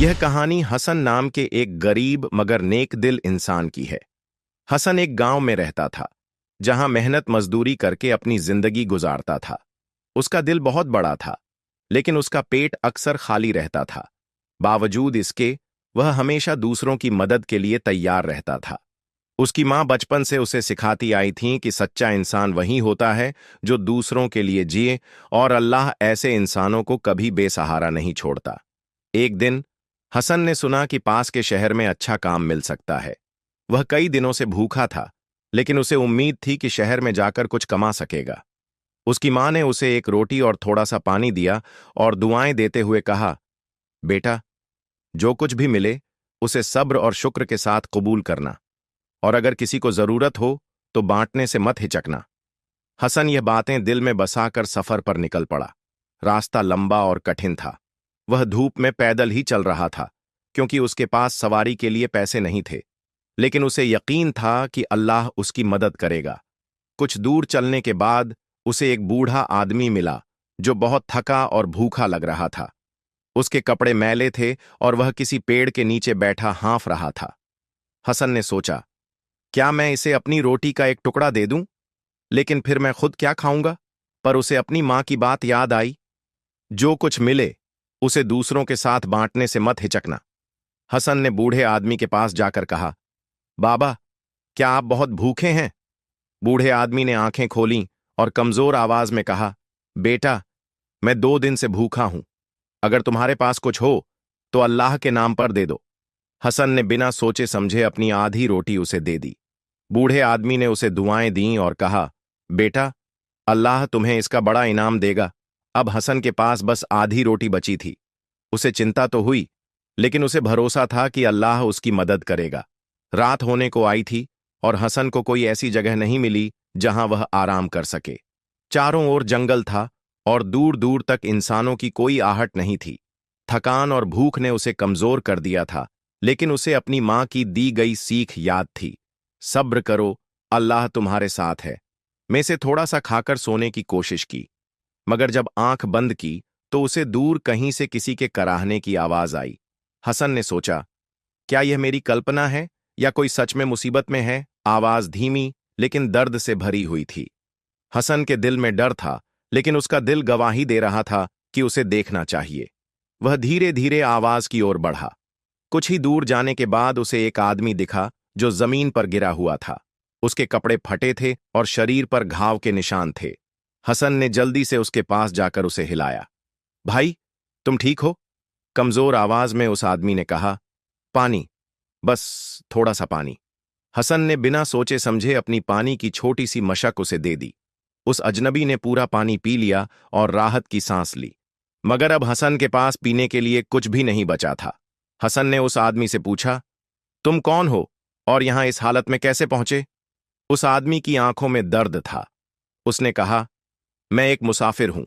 यह कहानी हसन नाम के एक गरीब मगर नेक दिल इंसान की है। हसन एक गांव में रहता था, जहां मेहनत मजदूरी करके अपनी जिंदगी गुजारता था। उसका दिल बहुत बड़ा था, लेकिन उसका पेट अक्सर खाली रहता था। बावजूद इसके, वह हमेशा दूसरों की मदद के लिए तैयार रहता था। उसकी माँ बचपन से उसे सिखाती आई थी कि सच्चा इंसान वही होता है जो दूसरों के लिए जिए, और अल्लाह ऐसे इंसानों को कभी बेसहारा नहीं छोड़ता। एक दिन हसन ने सुना कि पास के शहर में अच्छा काम मिल सकता है। वह कई दिनों से भूखा था, लेकिन उसे उम्मीद थी कि शहर में जाकर कुछ कमा सकेगा। उसकी माँ ने उसे एक रोटी और थोड़ा सा पानी दिया और दुआएं देते हुए कहा, बेटा, जो कुछ भी मिले उसे सब्र और शुक्र के साथ कबूल करना, और अगर किसी को जरूरत हो तो बांटने से मत हिचकना। हसन यह बातें दिल में बसाकर सफर पर निकल पड़ा। रास्ता लंबा और कठिन था। वह धूप में पैदल ही चल रहा था, क्योंकि उसके पास सवारी के लिए पैसे नहीं थे, लेकिन उसे यकीन था कि अल्लाह उसकी मदद करेगा। कुछ दूर चलने के बाद उसे एक बूढ़ा आदमी मिला, जो बहुत थका और भूखा लग रहा था। उसके कपड़े मैले थे और वह किसी पेड़ के नीचे बैठा हाँफ रहा था। हसन ने सोचा, क्या मैं इसे अपनी रोटी का एक टुकड़ा दे दूं? लेकिन फिर मैं खुद क्या खाऊंगा? पर उसे अपनी मां की बात याद आई, जो कुछ मिले उसे दूसरों के साथ बांटने से मत हिचकना। हसन ने बूढ़े आदमी के पास जाकर कहा, बाबा, क्या आप बहुत भूखे हैं? बूढ़े आदमी ने आंखें खोलीं और कमजोर आवाज में कहा, बेटा, मैं 2 दिन से भूखा हूं। अगर तुम्हारे पास कुछ हो तो अल्लाह के नाम पर दे दो। हसन ने बिना सोचे समझे अपनी आधी रोटी उसे दे दी। बूढ़े आदमी ने उसे दुआएं दीं और कहा, बेटा, अल्लाह तुम्हें इसका बड़ा इनाम देगा। अब हसन के पास बस आधी रोटी बची थी। उसे चिंता तो हुई, लेकिन उसे भरोसा था कि अल्लाह उसकी मदद करेगा। रात होने को आई थी और हसन को कोई ऐसी जगह नहीं मिली जहां वह आराम कर सके। चारों ओर जंगल था और दूर दूर तक इंसानों की कोई आहट नहीं थी। थकान और भूख ने उसे कमजोर कर दिया था, लेकिन उसे अपनी मां की दी गई सीख याद थी, सब्र करो, अल्लाह तुम्हारे साथ है। में से थोड़ा सा खाकर सोने की कोशिश की, मगर जब आंख बंद की तो उसे दूर कहीं से किसी के कराहने की आवाज आई। हसन ने सोचा, क्या यह मेरी कल्पना है या कोई सच में मुसीबत में है? आवाज धीमी लेकिन दर्द से भरी हुई थी। हसन के दिल में डर था, लेकिन उसका दिल गवाही दे रहा था कि उसे देखना चाहिए। वह धीरे धीरे आवाज की ओर बढ़ा। कुछ ही दूर जाने के बाद उसे एक आदमी दिखा जो जमीन पर गिरा हुआ था। उसके कपड़े फटे थे और शरीर पर घाव के निशान थे। हसन ने जल्दी से उसके पास जाकर उसे हिलाया। भाई, तुम ठीक हो? कमजोर आवाज में उस आदमी ने कहा, पानी, बस थोड़ा सा पानी। हसन ने बिना सोचे समझे अपनी पानी की छोटी सी मशक उसे दे दी। उस अजनबी ने पूरा पानी पी लिया और राहत की सांस ली। मगर अब हसन के पास पीने के लिए कुछ भी नहीं बचा था। हसन ने उस आदमी से पूछा, तुम कौन हो और यहां इस हालत में कैसे पहुंचे? उस आदमी की आंखों में दर्द था। उसने कहा, मैं एक मुसाफिर हूं।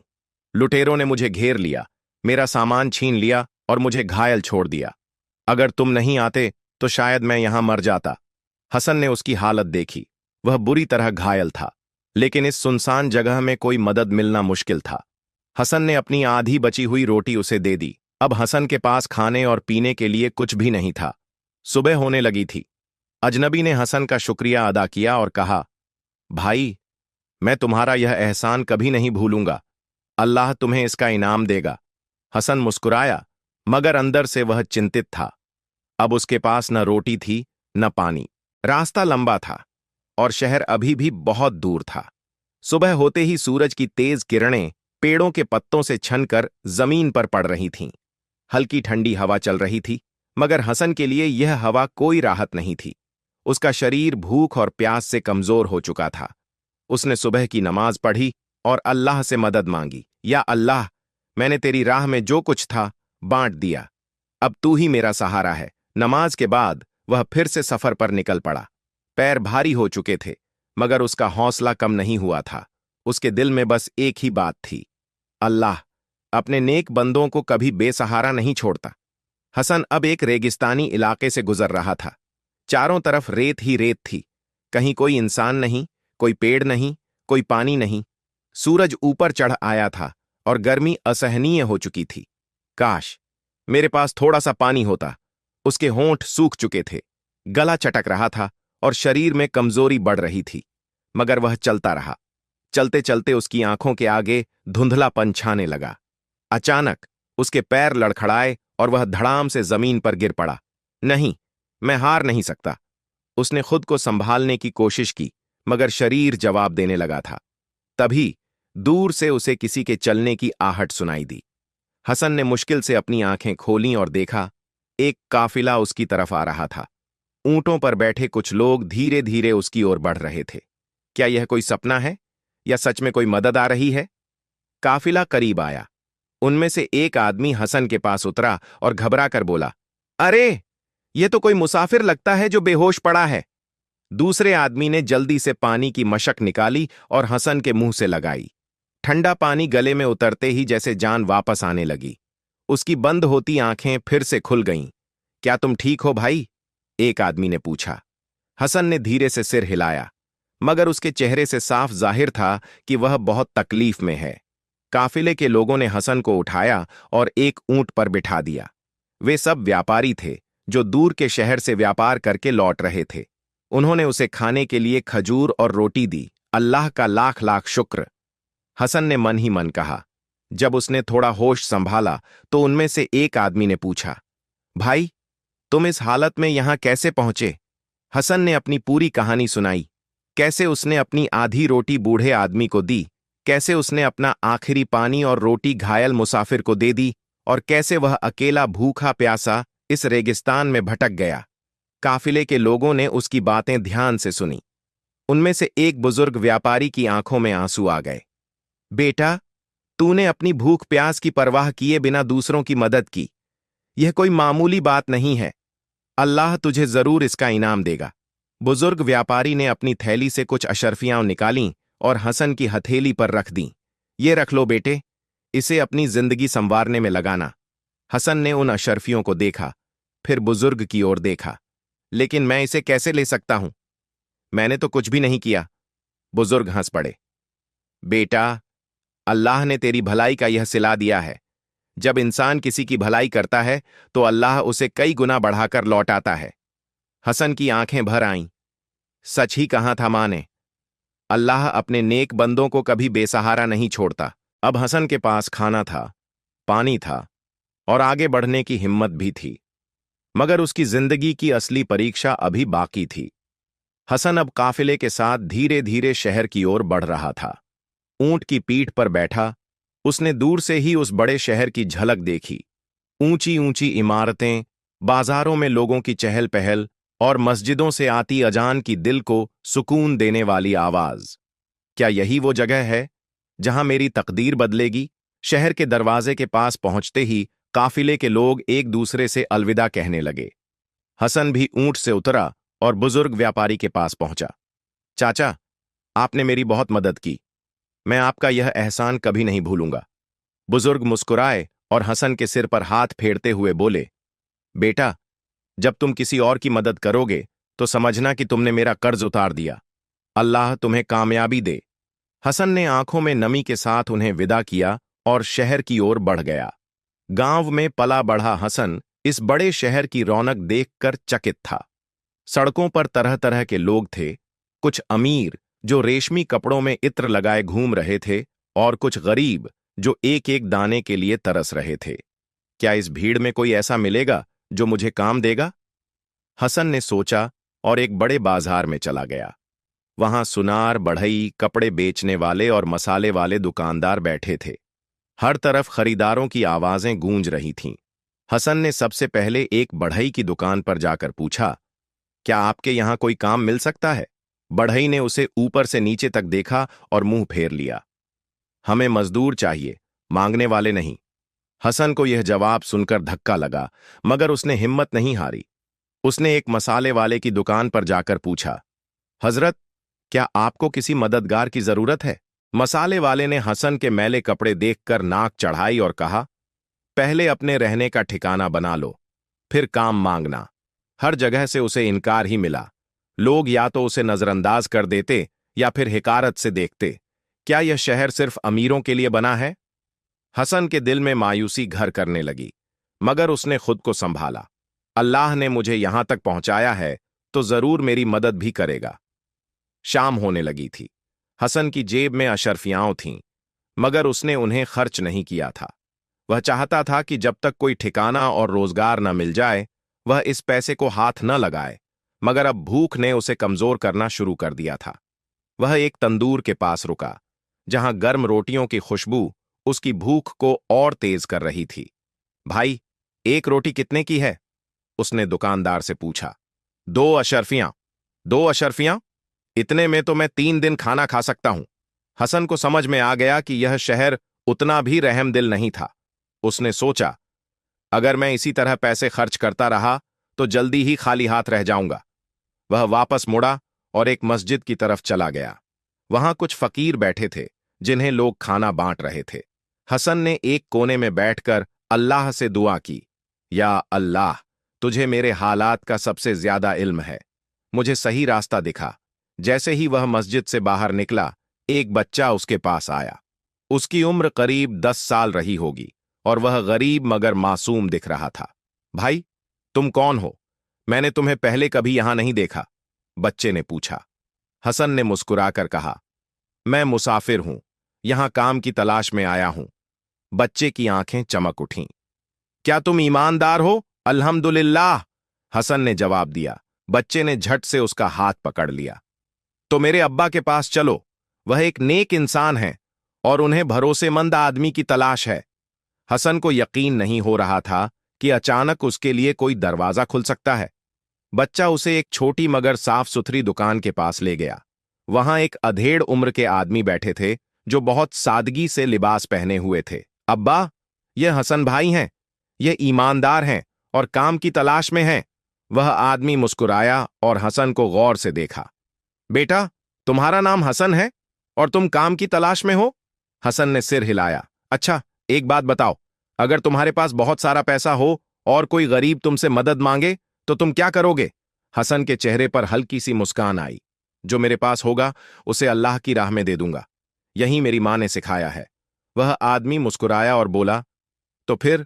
लुटेरों ने मुझे घेर लिया, मेरा सामान छीन लिया और मुझे घायल छोड़ दिया। अगर तुम नहीं आते तो शायद मैं यहां मर जाता। हसन ने उसकी हालत देखी। वह बुरी तरह घायल था, लेकिन इस सुनसान जगह में कोई मदद मिलना मुश्किल था। हसन ने अपनी आधी बची हुई रोटी उसे दे दी। अब हसन के पास खाने और पीने के लिए कुछ भी नहीं था। सुबह होने लगी थी। अजनबी ने हसन का शुक्रिया अदा किया और कहा, भाई, मैं तुम्हारा यह एहसान कभी नहीं भूलूंगा। अल्लाह तुम्हें इसका इनाम देगा। हसन मुस्कुराया, मगर अंदर से वह चिंतित था। अब उसके पास न रोटी थी न पानी। रास्ता लंबा था और शहर अभी भी बहुत दूर था। सुबह होते ही सूरज की तेज किरणें पेड़ों के पत्तों से छनकर जमीन पर पड़ रही थीं। हल्की ठंडी हवा चल रही थी, मगर हसन के लिए यह हवा कोई राहत नहीं थी। उसका शरीर भूख और प्यास से कमजोर हो चुका था। उसने सुबह की नमाज पढ़ी और अल्लाह से मदद मांगी, या अल्लाह, मैंने तेरी राह में जो कुछ था बांट दिया। अब तू ही मेरा सहारा है। नमाज के बाद वह फिर से सफर पर निकल पड़ा। पैर भारी हो चुके थे, मगर उसका हौसला कम नहीं हुआ था। उसके दिल में बस एक ही बात थी, अल्लाह अपने नेक बंदों को कभी बेसहारा नहीं छोड़ता। हसन अब एक रेगिस्तानी इलाके से गुजर रहा था। चारों तरफ रेत ही रेत थी। कहीं कोई इंसान नहीं, कोई पेड़ नहीं, कोई पानी नहीं। सूरज ऊपर चढ़ आया था और गर्मी असहनीय हो चुकी थी। काश मेरे पास थोड़ा सा पानी होता। उसके होंठ सूख चुके थे, गला चटक रहा था और शरीर में कमजोरी बढ़ रही थी, मगर वह चलता रहा। चलते चलते उसकी आंखों के आगे धुंधलापन छाने लगा। अचानक उसके पैर लड़खड़ाए और वह धड़ाम से जमीन पर गिर पड़ा। नहीं, मैं हार नहीं सकता। उसने खुद को संभालने की कोशिश की, मगर शरीर जवाब देने लगा था। तभी दूर से उसे किसी के चलने की आहट सुनाई दी। हसन ने मुश्किल से अपनी आंखें खोलीं और देखा, एक काफिला उसकी तरफ आ रहा था। ऊंटों पर बैठे कुछ लोग धीरे धीरे उसकी ओर बढ़ रहे थे। क्या यह कोई सपना है या सच में कोई मदद आ रही है? काफिला करीब आया। उनमें से एक आदमी हसन के पास उतरा और घबरा कर बोला, अरे, यह तो कोई मुसाफिर लगता है जो बेहोश पड़ा है। दूसरे आदमी ने जल्दी से पानी की मशक निकाली और हसन के मुंह से लगाई। ठंडा पानी गले में उतरते ही जैसे जान वापस आने लगी। उसकी बंद होती आंखें फिर से खुल गईं। क्या तुम ठीक हो भाई? एक आदमी ने पूछा। हसन ने धीरे से सिर हिलाया, मगर उसके चेहरे से साफ जाहिर था कि वह बहुत तकलीफ में है। काफिले के लोगों ने हसन को उठाया और एक ऊंट पर बिठा दिया। वे सब व्यापारी थे जो दूर के शहर से व्यापार करके लौट रहे थे। उन्होंने उसे खाने के लिए खजूर और रोटी दी। अल्लाह का लाख लाख शुक्र, हसन ने मन ही मन कहा। जब उसने थोड़ा होश संभाला तो उनमें से एक आदमी ने पूछा, भाई, तुम इस हालत में यहां कैसे पहुंचे? हसन ने अपनी पूरी कहानी सुनाई। कैसे उसने अपनी आधी रोटी बूढ़े आदमी को दी, कैसे उसने अपना आखिरी पानी और रोटी घायल मुसाफिर को दे दी, और कैसे वह अकेला भूखा प्यासा इस रेगिस्तान में भटक गया। काफिले के लोगों ने उसकी बातें ध्यान से सुनी। उनमें से एक बुजुर्ग व्यापारी की आंखों में आंसू आ गए। बेटा, तूने अपनी भूख प्यास की परवाह किए बिना दूसरों की मदद की। यह कोई मामूली बात नहीं है। अल्लाह तुझे जरूर इसका इनाम देगा। बुजुर्ग व्यापारी ने अपनी थैली से कुछ अशर्फियां निकालीं और हसन की हथेली पर रख दीं। ये रख लो बेटे, इसे अपनी जिंदगी संवारने में लगाना। हसन ने उन अशर्फियों को देखा, फिर बुजुर्ग की ओर देखा। लेकिन मैं इसे कैसे ले सकता हूं? मैंने तो कुछ भी नहीं किया। बुजुर्ग हंस पड़े। बेटा, अल्लाह ने तेरी भलाई का यह सिला दिया है। जब इंसान किसी की भलाई करता है तो अल्लाह उसे कई गुना बढ़ाकर लौटाता है। हसन की आंखें भर आईं। सच ही कहा था मां ने। अल्लाह अपने नेक बंदों को कभी बेसहारा नहीं छोड़ता। अब हसन के पास खाना था, पानी था और आगे बढ़ने की हिम्मत भी थी, मगर उसकी जिंदगी की असली परीक्षा अभी बाकी थी। हसन अब काफिले के साथ धीरे धीरे शहर की ओर बढ़ रहा था। ऊंट की पीठ पर बैठा उसने दूर से ही उस बड़े शहर की झलक देखी। ऊंची ऊंची इमारतें, बाजारों में लोगों की चहल पहल और मस्जिदों से आती अजान की दिल को सुकून देने वाली आवाज। क्या यही वो जगह है जहां मेरी तकदीर बदलेगी? शहर के दरवाजे के पास पहुंचते ही काफिले के लोग एक दूसरे से अलविदा कहने लगे। हसन भी ऊंट से उतरा और बुजुर्ग व्यापारी के पास पहुंचा। चाचा, आपने मेरी बहुत मदद की। मैं आपका यह एहसान कभी नहीं भूलूंगा। बुजुर्ग मुस्कुराए और हसन के सिर पर हाथ फेरते हुए बोले, बेटा, जब तुम किसी और की मदद करोगे तो समझना कि तुमने मेरा कर्ज उतार दिया। अल्लाह तुम्हें कामयाबी दे। हसन ने आंखों में नमी के साथ उन्हें विदा किया और शहर की ओर बढ़ गया। गांव में पला बढ़ा हसन इस बड़े शहर की रौनक देखकर चकित था। सड़कों पर तरह तरह के लोग थे, कुछ अमीर जो रेशमी कपड़ों में इत्र लगाए घूम रहे थे और कुछ गरीब जो एक एक दाने के लिए तरस रहे थे। क्या इस भीड़ में कोई ऐसा मिलेगा जो मुझे काम देगा? हसन ने सोचा और एक बड़े बाजार में चला गया। वहां सुनार, बढ़ई, कपड़े बेचने वाले और मसाले वाले दुकानदार बैठे थे। हर तरफ खरीदारों की आवाजें गूंज रही थीं। हसन ने सबसे पहले एक बढ़ई की दुकान पर जाकर पूछा, क्या आपके यहां कोई काम मिल सकता है? बढ़ई ने उसे ऊपर से नीचे तक देखा और मुंह फेर लिया। हमें मजदूर चाहिए, मांगने वाले नहीं। हसन को यह जवाब सुनकर धक्का लगा, मगर उसने हिम्मत नहीं हारी। उसने एक मसाले वाले की दुकान पर जाकर पूछा, हजरत, क्या आपको किसी मददगार की जरूरत है? मसाले वाले ने हसन के मैले कपड़े देखकर नाक चढ़ाई और कहा, पहले अपने रहने का ठिकाना बना लो, फिर काम मांगना। हर जगह से उसे इनकार ही मिला। लोग या तो उसे नजरअंदाज कर देते या फिर हिकारत से देखते। क्या यह शहर सिर्फ अमीरों के लिए बना है? हसन के दिल में मायूसी घर करने लगी। मगर उसने खुद को संभाला। अल्लाह ने मुझे यहां तक पहुंचाया है तो जरूर मेरी मदद भी करेगा। शाम होने लगी थी। हसन की जेब में अशरफियां थीं, मगर उसने उन्हें खर्च नहीं किया था। वह चाहता था कि जब तक कोई ठिकाना और रोजगार न मिल जाए वह इस पैसे को हाथ न लगाए, मगर अब भूख ने उसे कमजोर करना शुरू कर दिया था। वह एक तंदूर के पास रुका, जहां गर्म रोटियों की खुशबू उसकी भूख को और तेज कर रही थी। भाई, एक रोटी कितने की है? उसने दुकानदार से पूछा। 2 अशरफियां। 2 अशरफियां? इतने में तो मैं 3 दिन खाना खा सकता हूं। हसन को समझ में आ गया कि यह शहर उतना भी रहमदिल नहीं था। उसने सोचा, अगर मैं इसी तरह पैसे खर्च करता रहा तो जल्दी ही खाली हाथ रह जाऊंगा। वह वापस मुड़ा और एक मस्जिद की तरफ चला गया। वहां कुछ फकीर बैठे थे जिन्हें लोग खाना बांट रहे थे। हसन ने एक कोने में बैठकर अल्लाह से दुआ की, या अल्लाह, तुझे मेरे हालात का सबसे ज्यादा इल्म है, मुझे सही रास्ता दिखा। जैसे ही वह मस्जिद से बाहर निकला, एक बच्चा उसके पास आया। उसकी उम्र करीब 10 साल रही होगी और वह गरीब मगर मासूम दिख रहा था। भाई, तुम कौन हो? मैंने तुम्हें पहले कभी यहां नहीं देखा, बच्चे ने पूछा। हसन ने मुस्कुराकर कहा, मैं मुसाफिर हूं, यहां काम की तलाश में आया हूं। बच्चे की आंखें चमक उठीं। क्या तुम ईमानदार हो? अल्हम्दुलिल्लाह, हसन ने जवाब दिया। बच्चे ने झट से उसका हाथ पकड़ लिया। तो मेरे अब्बा के पास चलो, वह एक नेक इंसान है और उन्हें भरोसेमंद आदमी की तलाश है। हसन को यकीन नहीं हो रहा था कि अचानक उसके लिए कोई दरवाजा खुल सकता है। बच्चा उसे एक छोटी मगर साफ सुथरी दुकान के पास ले गया। वहां एक अधेड़ उम्र के आदमी बैठे थे जो बहुत सादगी से लिबास पहने हुए थे। अब्बा, यह हसन भाई हैं, यह ईमानदार हैं और काम की तलाश में हैं। वह आदमी मुस्कुराया और हसन को गौर से देखा। बेटा, तुम्हारा नाम हसन है और तुम काम की तलाश में हो? हसन ने सिर हिलाया। अच्छा, एक बात बताओ, अगर तुम्हारे पास बहुत सारा पैसा हो और कोई गरीब तुमसे मदद मांगे तो तुम क्या करोगे? हसन के चेहरे पर हल्की सी मुस्कान आई। जो मेरे पास होगा उसे अल्लाह की राह में दे दूंगा, यही मेरी मां ने सिखाया है। वह आदमी मुस्कुराया और बोला, तो फिर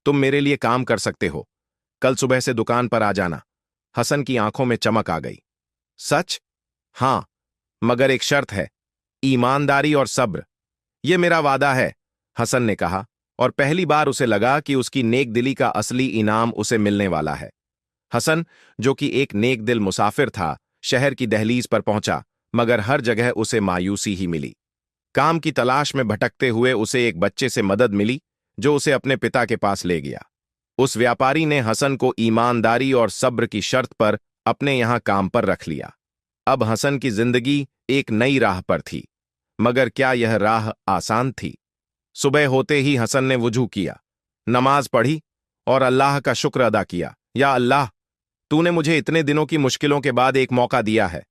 तुम मेरे लिए काम कर सकते हो। कल सुबह से दुकान पर आ जाना। हसन की आंखों में चमक आ गई। सच? हां, मगर एक शर्त है, ईमानदारी और सब्र। यह मेरा वादा है, हसन ने कहा, और पहली बार उसे लगा कि उसकी नेकदिली का असली इनाम उसे मिलने वाला है। हसन, जो कि एक नेकदिल मुसाफिर था, शहर की दहलीज पर पहुंचा, मगर हर जगह उसे मायूसी ही मिली। काम की तलाश में भटकते हुए उसे एक बच्चे से मदद मिली जो उसे अपने पिता के पास ले गया। उस व्यापारी ने हसन को ईमानदारी और सब्र की शर्त पर अपने यहां काम पर रख लिया। अब हसन की जिंदगी एक नई राह पर थी, मगर क्या यह राह आसान थी? सुबह होते ही हसन ने वुजू किया, नमाज पढ़ी और अल्लाह का शुक्र अदा किया। या अल्लाह, तूने मुझे इतने दिनों की मुश्किलों के बाद एक मौका दिया है,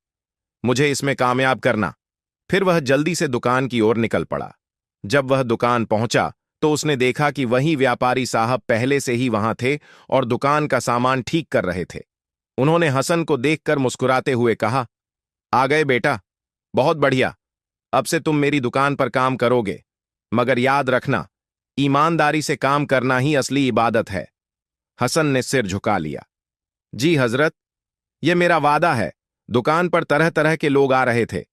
मुझे इसमें कामयाब करना। फिर वह जल्दी से दुकान की ओर निकल पड़ा। जब वह दुकान पहुंचा तो उसने देखा कि वही व्यापारी साहब पहले से ही वहां थे और दुकान का सामान ठीक कर रहे थे। उन्होंने हसन को देखकर मुस्कुराते हुए कहा, आ गए बेटा, बहुत बढ़िया, अब से तुम मेरी दुकान पर काम करोगे, मगर याद रखना, ईमानदारी से काम करना ही असली इबादत है। हसन ने सिर झुका लिया। जी हजरत, यह मेरा वादा है। दुकान पर तरह तरह के लोग आ रहे थे।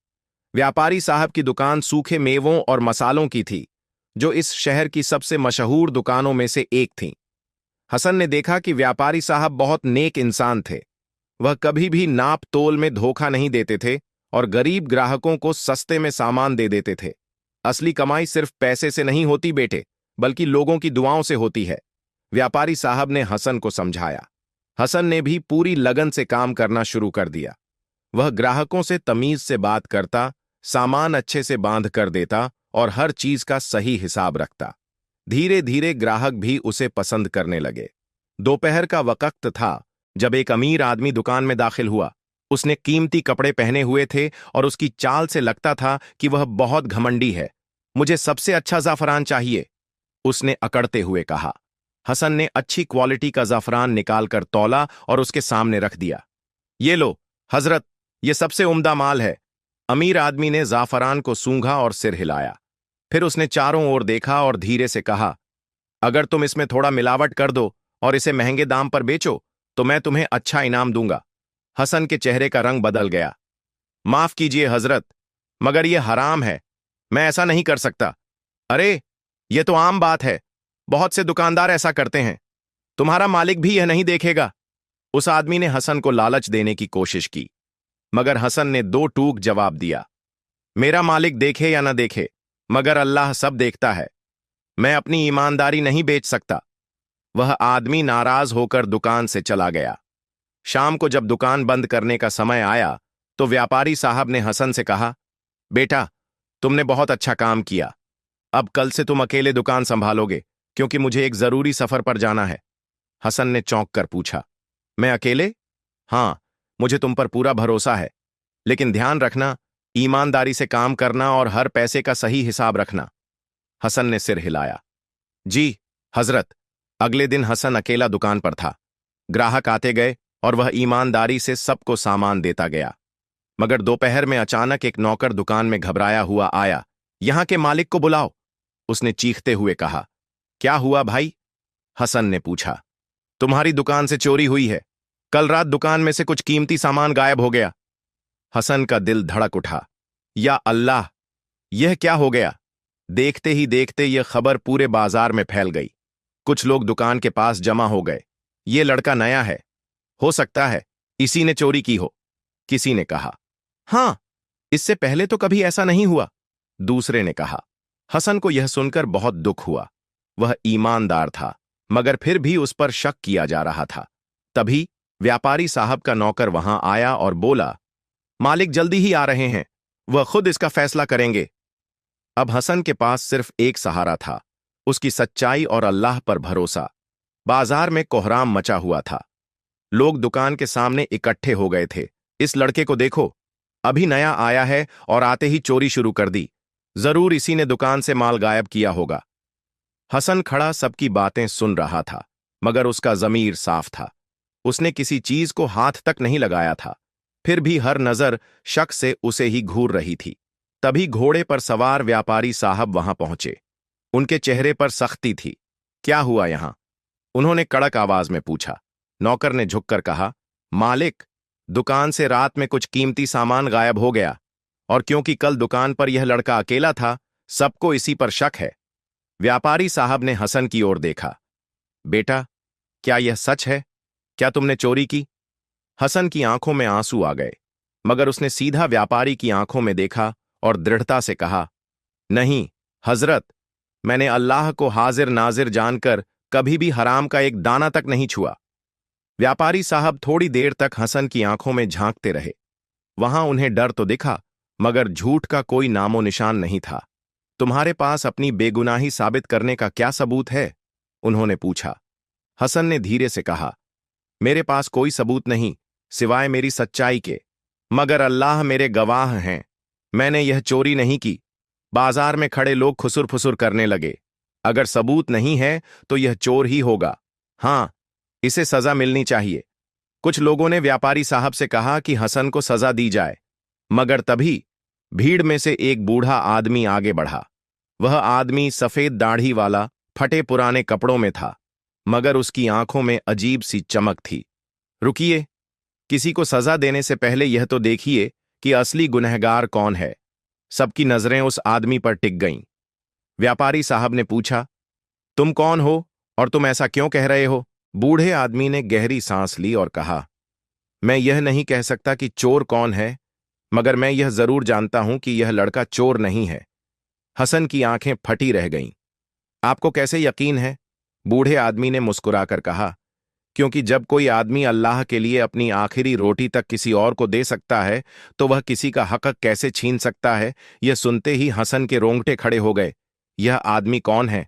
व्यापारी साहब की दुकान सूखे मेवों और मसालों की थी, जो इस शहर की सबसे मशहूर दुकानों में से एक थी। हसन ने देखा कि व्यापारी साहब बहुत नेक इंसान थे। वह कभी भी नाप तोल में धोखा नहीं देते थे और गरीब ग्राहकों को सस्ते में सामान दे देते थे। असली कमाई सिर्फ पैसे से नहीं होती बेटे, बल्कि लोगों की दुआओं से होती है, व्यापारी साहब ने हसन को समझाया। हसन ने भी पूरी लगन से काम करना शुरू कर दिया। वह ग्राहकों से तमीज से बात करता, सामान अच्छे से बांध कर देता और हर चीज का सही हिसाब रखता। धीरे धीरे ग्राहक भी उसे पसंद करने लगे। दोपहर का वक्त था जब एक अमीर आदमी दुकान में दाखिल हुआ। उसने कीमती कपड़े पहने हुए थे और उसकी चाल से लगता था कि वह बहुत घमंडी है। मुझे सबसे अच्छा जाफरान चाहिए, उसने अकड़ते हुए कहा। हसन ने अच्छी क्वालिटी का जाफरान निकालकर तौला और उसके सामने रख दिया। ये लो हजरत, ये सबसे उम्दा माल है। अमीर आदमी ने जाफरान को सूंघा और सिर हिलाया। फिर उसने चारों ओर देखा और धीरे से कहा, अगर तुम इसमें थोड़ा मिलावट कर दो और इसे महंगे दाम पर बेचो तो मैं तुम्हें अच्छा इनाम दूंगा। हसन के चेहरे का रंग बदल गया। माफ कीजिए हजरत, मगर यह हराम है, मैं ऐसा नहीं कर सकता। अरे, यह तो आम बात है, बहुत से दुकानदार ऐसा करते हैं, तुम्हारा मालिक भी यह नहीं देखेगा। उस आदमी ने हसन को लालच देने की कोशिश की, मगर हसन ने दो टूक जवाब दिया। मेरा मालिक देखे या न देखे, मगर अल्लाह सब देखता है, मैं अपनी ईमानदारी नहीं बेच सकता। वह आदमी नाराज होकर दुकान से चला गया। शाम को जब दुकान बंद करने का समय आया तो व्यापारी साहब ने हसन से कहा, बेटा, तुमने बहुत अच्छा काम किया। अब कल से तुम अकेले दुकान संभालोगे, क्योंकि मुझे एक जरूरी सफर पर जाना है। हसन ने चौंक कर पूछा, मैं अकेले? हां, मुझे तुम पर पूरा भरोसा है, लेकिन ध्यान रखना, ईमानदारी से काम करना और हर पैसे का सही हिसाब रखना। हसन ने सिर हिलाया। जी हजरत। अगले दिन हसन अकेला दुकान पर था। ग्राहक आते गए और वह ईमानदारी से सबको सामान देता गया। मगर दोपहर में अचानक एक नौकर दुकान में घबराया हुआ आया। यहां के मालिक को बुलाओ, उसने चीखते हुए कहा। क्या हुआ भाई? हसन ने पूछा। तुम्हारी दुकान से चोरी हुई है, कल रात दुकान में से कुछ कीमती सामान गायब हो गया। हसन का दिल धड़क उठा। या अल्लाह, यह क्या हो गया? देखते ही देखते यह खबर पूरे बाजार में फैल गई। कुछ लोग दुकान के पास जमा हो गए। यह लड़का नया है, हो सकता है इसी ने चोरी की हो, किसी ने कहा। हां, इससे पहले तो कभी ऐसा नहीं हुआ, दूसरे ने कहा। हसन को यह सुनकर बहुत दुख हुआ। वह ईमानदार था, मगर फिर भी उस पर शक किया जा रहा था। तभी व्यापारी साहब का नौकर वहां आया और बोला, मालिक जल्दी ही आ रहे हैं, वह खुद इसका फैसला करेंगे। अब हसन के पास सिर्फ एक सहारा था, उसकी सच्चाई और अल्लाह पर भरोसा। बाजार में कोहराम मचा हुआ था। लोग दुकान के सामने इकट्ठे हो गए थे। इस लड़के को देखो, अभी नया आया है और आते ही चोरी शुरू कर दी, जरूर इसी ने दुकान से माल गायब किया होगा। हसन खड़ा सबकी बातें सुन रहा था, मगर उसका जमीर साफ था। उसने किसी चीज को हाथ तक नहीं लगाया था, फिर भी हर नजर शक से उसे ही घूर रही थी। तभी घोड़े पर सवार व्यापारी साहब वहां पहुंचे। उनके चेहरे पर सख्ती थी। क्या हुआ यहां? उन्होंने कड़क आवाज में पूछा। नौकर ने झुककर कहा, मालिक, दुकान से रात में कुछ कीमती सामान गायब हो गया, और क्योंकि कल दुकान पर यह लड़का अकेला था, सबको इसी पर शक है। व्यापारी साहब ने हसन की ओर देखा। बेटा, क्या यह सच है? क्या तुमने चोरी की? हसन की आंखों में आंसू आ गए, मगर उसने सीधा व्यापारी की आंखों में देखा और दृढ़ता से कहा, नहीं हजरत, मैंने अल्लाह को हाजिर नाजिर जानकर कभी भी हराम का एक दाना तक नहीं छुआ। व्यापारी साहब थोड़ी देर तक हसन की आंखों में झांकते रहे। वहां उन्हें डर तो दिखा, मगर झूठ का कोई नामो निशान नहीं था। तुम्हारे पास अपनी बेगुनाही साबित करने का क्या सबूत है? उन्होंने पूछा। हसन ने धीरे से कहा, मेरे पास कोई सबूत नहीं सिवाय मेरी सच्चाई के, मगर अल्लाह मेरे गवाह हैं, मैंने यह चोरी नहीं की। बाजार में खड़े लोग खुसुर फुसुर करने लगे। अगर सबूत नहीं है तो यह चोर ही होगा। हां, इसे सजा मिलनी चाहिए। कुछ लोगों ने व्यापारी साहब से कहा कि हसन को सजा दी जाए, मगर तभी भीड़ में से एक बूढ़ा आदमी आगे बढ़ा। वह आदमी सफेद दाढ़ी वाला, फटे पुराने कपड़ों में था, मगर उसकी आंखों में अजीब सी चमक थी। रुकिए, किसी को सजा देने से पहले यह तो देखिए कि असली गुनहगार कौन है। सबकी नजरें उस आदमी पर टिक गईं। व्यापारी साहब ने पूछा, तुम कौन हो और तुम ऐसा क्यों कह रहे हो? बूढ़े आदमी ने गहरी सांस ली और कहा, मैं यह नहीं कह सकता कि चोर कौन है, मगर मैं यह जरूर जानता हूं कि यह लड़का चोर नहीं है। हसन की आंखें फटी रह गईं। आपको कैसे यकीन है? बूढ़े आदमी ने मुस्कुराकर कहा, क्योंकि जब कोई आदमी अल्लाह के लिए अपनी आखिरी रोटी तक किसी और को दे सकता है, तो वह किसी का हक कैसे छीन सकता है? यह सुनते ही हसन के रोंगटे खड़े हो गए। यह आदमी कौन है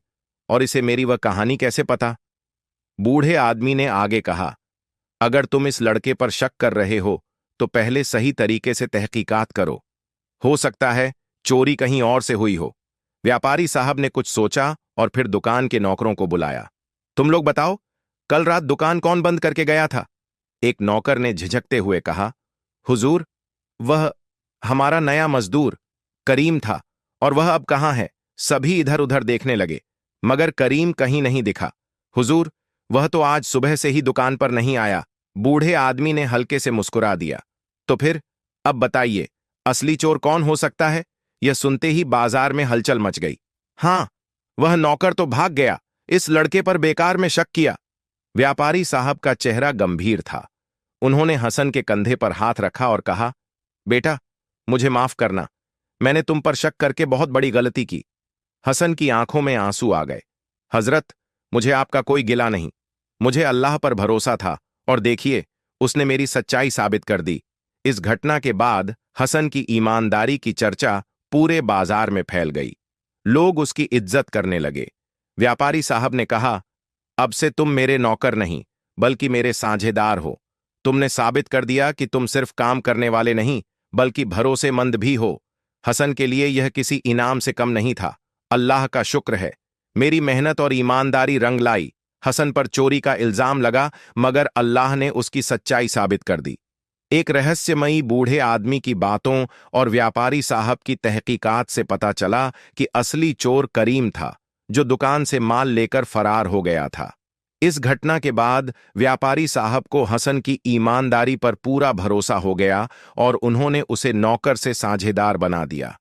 और इसे मेरी वह कहानी कैसे पता? बूढ़े आदमी ने आगे कहा, अगर तुम इस लड़के पर शक कर रहे हो तो पहले सही तरीके से तहकीकात करो। हो सकता है चोरी कहीं और से हुई हो। व्यापारी साहब ने कुछ सोचा और फिर दुकान के नौकरों को बुलाया। तुम लोग बताओ, कल रात दुकान कौन बंद करके गया था? एक नौकर ने झिझकते हुए कहा, हुजूर, वह हमारा नया मजदूर करीम था, और वह अब कहां है? सभी इधर उधर देखने लगे, मगर करीम कहीं नहीं दिखा। हुजूर, वह तो आज सुबह से ही दुकान पर नहीं आया। बूढ़े आदमी ने हल्के से मुस्कुरा दिया। तो फिर अब बताइए, असली चोर कौन हो सकता है? यह सुनते ही बाजार में हलचल मच गई। हाँ, वह नौकर तो भाग गया। इस लड़के पर बेकार में शक किया। व्यापारी साहब का चेहरा गंभीर था। उन्होंने हसन के कंधे पर हाथ रखा और कहा, बेटा, मुझे माफ करना। मैंने तुम पर शक करके बहुत बड़ी गलती की। हसन की आंखों में आंसू आ गए। हजरत, मुझे आपका कोई गिला नहीं। मुझे अल्लाह पर भरोसा था और देखिए, उसने मेरी सच्चाई साबित कर दी। इस घटना के बाद हसन की ईमानदारी की चर्चा पूरे बाजार में फैल गई। लोग उसकी इज्जत करने लगे। व्यापारी साहब ने कहा, अब से तुम मेरे नौकर नहीं, बल्कि मेरे साझेदार हो। तुमने साबित कर दिया कि तुम सिर्फ काम करने वाले नहीं, बल्कि भरोसेमंद भी हो। हसन के लिए यह किसी इनाम से कम नहीं था। अल्लाह का शुक्र है, मेरी मेहनत और ईमानदारी रंग लाई। हसन पर चोरी का इल्जाम लगा, मगर अल्लाह ने उसकी सच्चाई साबित कर दी। एक रहस्यमयी बूढ़े आदमी की बातों और व्यापारी साहब की तहकीकात से पता चला कि असली चोर करीम था, जो दुकान से माल लेकर फरार हो गया था। इस घटना के बाद व्यापारी साहब को हसन की ईमानदारी पर पूरा भरोसा हो गया और उन्होंने उसे नौकर से साझेदार बना दिया।